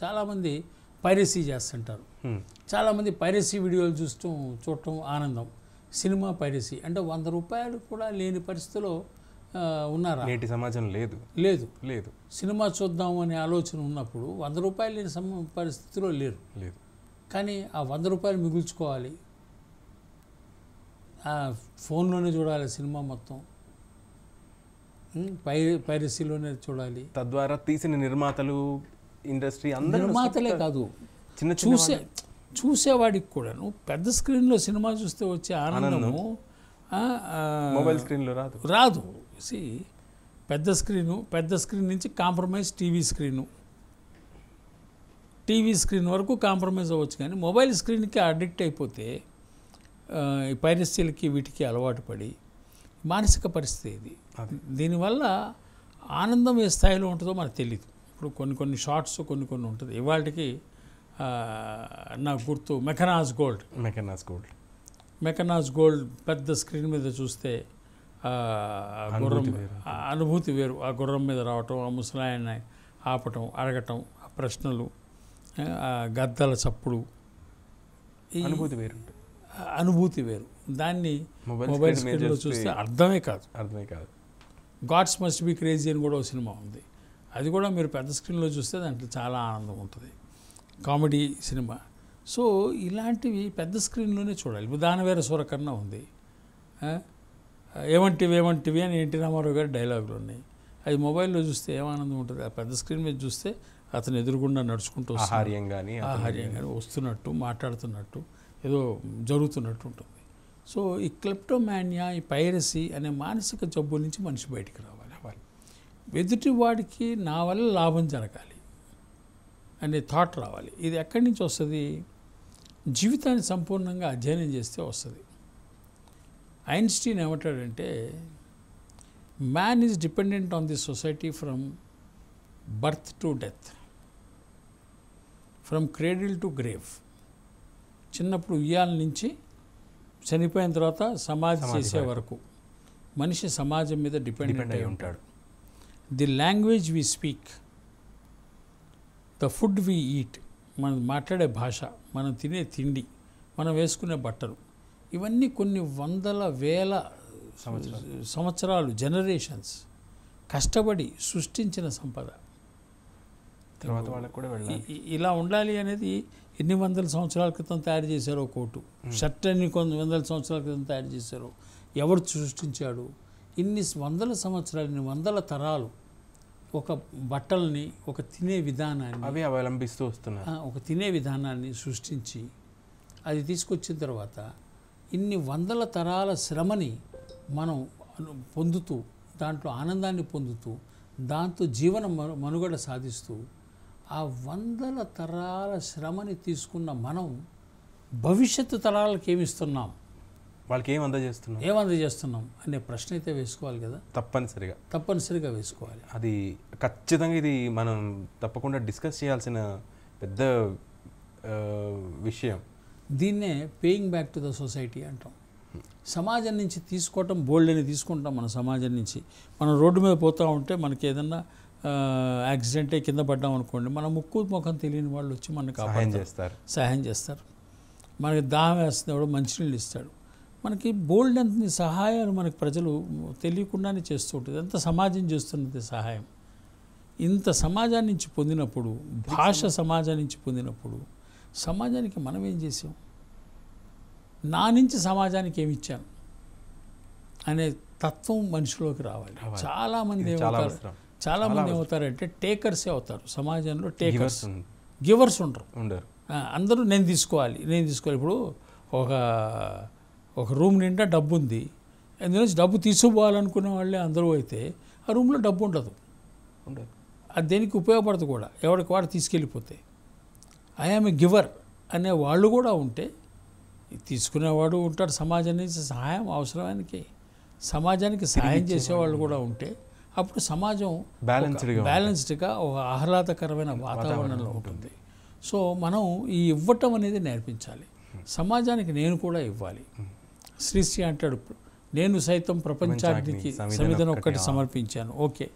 చాలామంది పైరసీ చేస్తుంటారు. చాలామంది పైరసీ వీడియోలు చూడటం ఆనందం. సినిమా పైరసీ అంటే 100 రూపాయలు కూడా లేని పరిస్థితిలో ఉన్నారా? నేటి సమాజం లేదు లేదు లేదు సినిమా చూద్దాం అనే ఆలోచన ఉన్నప్పుడు 100 రూపాయలు లేని పరిస్థితిలో లేరు. లేదు. కానీ ఆ 100 రూపాయలు మిగుల్చుకోవాలి, ఫోన్లోనే చూడాలి సినిమా మొత్తం, పైరసీలోనే చూడాలి. తద్వారా తీసిన నిర్మాతలు, ఇండస్ట్రీ అందరూ, నిర్మాతలే కాదు, చూసేవాడికి కూడాను పెద్ద స్క్రీన్లో సినిమా చూస్తే వచ్చే ఆనందము మొబైల్ స్క్రీన్లో రాదు. పెద్ద స్క్రీన్ నుంచి కాంప్రమైజ్ టీవీ స్క్రీన్ వరకు కాంప్రమైజ్ అవ్వచ్చు. కానీ మొబైల్ స్క్రీన్కి అడిక్ట్ అయిపోతే ఈ పైరసీలకి వీటికి అలవాటు పడి మానసిక పరిస్థితి ఇది. దీనివల్ల ఆనందం ఏ స్థాయిలో ఉంటుందో మనకు తెలియదు. ఇప్పుడు కొన్ని షార్ట్స్ కొన్ని ఉంటుంది. ఇవాళకి నాకు గుర్తు మెకనాజ్ గోల్డ్ పెద్ద స్క్రీన్ మీద చూస్తే గుర్రం అనుభూతి వేరు. ఆ గుర్రం మీద రావటం, ఆ ముసలాయన్ని ఆపటం, అడగటం, ఆ ప్రశ్నలు, ఆ గద్దల చప్పుడు, అనుభూతి వేరు. దాన్ని మొబైల్ స్క్రీన్లో చూస్తే అర్థమే కాదు. గాడ్స్ మస్ట్ బి క్రేజీ అని కూడా ఒక సినిమా ఉంది. అది కూడా మీరు పెద్ద స్క్రీన్లో చూస్తే దాంట్లో చాలా ఆనందం ఉంటుంది, కామెడీ సినిమా. సో ఇలాంటివి పెద్ద స్క్రీన్లోనే చూడాలి. దానవేర సూరకర్ణ ఉంది, ఏమంటివి అని ఎన్టీ రామారావు గారి డైలాగులు ఉన్నాయి. అది మొబైల్లో చూస్తే ఏమానందం ఉంటుంది. ఆ పెద్ద స్క్రీన్ మీద చూస్తే అతను ఎదురుగుండా నడుచుకుంటూ ఆహార్యంగానే వస్తున్నట్టు, మాట్లాడుతున్నట్టు, ఏదో జరుగుతున్నట్టు ఉంటుంది. సో ఈ క్లెప్టోమానియా, ఈ పైరసీ అనే మానసిక జబ్బు నుంచి మనిషి బయటికి రావాలి. ఎదుటి వాడికి నా వల్ల లాభం జరగాలి అనే థాట్ రావాలి. ఇది ఎక్కడి నుంచి వస్తుంది? జీవితాన్ని సంపూర్ణంగా అధ్యయనం చేస్తే వస్తుంది. ఐన్స్టీన్ ఏమంటాడంటే, man is dependent on the society from birth to death, from cradle to grave. చిన్నప్పుడు ఉయ్యాల నుంచి చనిపోయిన తర్వాత సమాధి చేసే వరకు మనిషి సమాజం మీద డిపెండెంట్ అయి ఉంటాడు. The language we speak, the food we eat, మనం మాట్లాడే భాష, మనం తినే తిండి, మనం వేసుకునే బట్టలు, ఇవన్నీ కొన్ని వందల వేల సంవత్సరాలు, జనరేషన్స్ కష్టపడి సృష్టించిన సంపద. ఇలా ఉండాలి అనేది ఎన్ని వందల సంవత్సరాల క్రితం తయారు చేశారో కోటు, షర్ట్ అన్ని కొన్ని వందల సంవత్సరాల క్రితం తయారు చేశారో, ఎవరు సృష్టించాడు? ఇన్ని వందల సంవత్సరాలు, ఇన్ని వందల తరాలు ఒక బట్టల్ని, ఒక తినే విధానాన్ని అవి అవలంబిస్తూ వస్తున్నారు. ఒక తినే విధానాన్ని సృష్టించి అది తీసుకొచ్చిన తర్వాత ఇన్ని వందల తరాల శ్రమని మనం పొందుతూ, దాంట్లో ఆనందాన్ని పొందుతూ, దాంతో జీవన మనుగడ సాధిస్తూ, ఆ వందల తరాల శ్రమని తీసుకున్న మనం భవిష్యత్తు తరాలకు ఏమిస్తున్నాం, వాళ్ళకి ఏం అందజేస్తున్నాం అనే ప్రశ్న అయితే వేసుకోవాలి కదా. తప్పనిసరిగా వేసుకోవాలి. అది ఖచ్చితంగా ఇది మనం తప్పకుండా డిస్కస్ చేయాల్సిన పెద్ద విషయం. దీన్నే paying back to the society అంటాం. సమాజం నుంచి తీసుకోవటం, బోల్డ్ అని తీసుకుంటాం. మన సమాజం నుంచి మనం రోడ్డు మీద పోతూ ఉంటే మనకి ఏదన్నా యాక్సిడెంట్ అయ్యి కింద పడ్డాం అనుకోండి, మన ముఖం తెలియని వాళ్ళు వచ్చి మనకు సహాయం చేస్తారు. మనకి దాహం వేస్తుంది, ఎవడో మంచినీళ్ళు ఇస్తాడు. మనకి బోల్డ్ అంత సహాయాలు మనకి ప్రజలు తెలియకుండానే చేస్తూ ఉంటుంది. ఎంత సమాజం చేస్తున్నది సహాయం. ఇంత సమాజాన్ని నుంచి పొందినప్పుడు, భాష సమాజం నుంచి పొందినప్పుడు, సమాజానికి మనం ఏం చేసాం, నా నుంచి సమాజానికి ఏమి ఇచ్చాను అనే తత్వం మనిషిలోకి రావాలి. చాలామంది ఏమవుతారంటే టేకర్సే అవుతారు. సమాజంలో గివర్స్ ఉండరు. అందరూ నేను తీసుకోవాలి. ఇప్పుడు ఒక రూమ్ నిండా డబ్బు ఉంది, అందులోంచి డబ్బు తీసుకుపోవాలనుకునే వాళ్ళే అందరూ అయితే ఆ రూమ్లో డబ్బు ఉండదు. అది దేనికి ఉపయోగపడదు కూడా, ఎవరికి వాడు తీసుకెళ్ళిపోతే. ఐఆమ్ ఏ గివర్ అనే వాళ్ళు కూడా ఉంటే, తీసుకునేవాడు ఉంటాడు. సమాజం నుంచి సహాయం అవసరానికి, సమాజానికి సహాయం చేసేవాళ్ళు కూడా ఉంటే, అప్పుడు సమాజం బ్యాలెన్స్డ్గా ఒక ఆహ్లాదకరమైన వాతావరణంలో ఉంటుంది. సో మనం ఈ ఇవ్వటం అనేది నేర్పించాలి. సమాజానికి నేను కూడా ఇవ్వాలి. శ్రీశ్రీ అంటాడు, నేను సైతం ప్రపంచాగ్నికి సమిధను ఒక్కటి సమర్పించాను. ఓకే,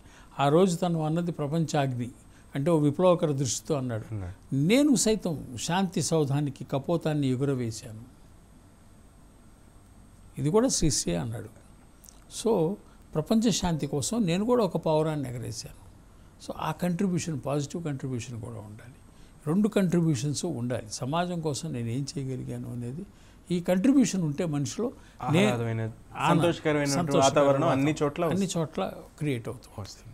ఆ రోజు తను అన్నది ప్రపంచాగ్ని, అంటే ఓ విప్లవకర దృష్టితో అన్నాడు, నేను సైతం శాంతి సౌధానికి కపోతాన్ని ఎగురవేశాను. ఇది కూడా శ్రీశ్రీ అన్నాడు. సో ప్రపంచ శాంతి కోసం నేను కూడా ఒక పావురాన్ని ఎగరేశాను. సో ఆ కంట్రిబ్యూషన్, పాజిటివ్ కంట్రిబ్యూషన్ కూడా ఉండాలి. 2 కంట్రిబ్యూషన్స్ ఉండాలి. సమాజం కోసం నేను ఏం చేయగలిగాను అనేది ఈ కంట్రిబ్యూషన్ ఉంటే మనిషిలో సంతోషకరమైన వాతావరణం అన్ని చోట్ల క్రియేట్ అవుతుంది.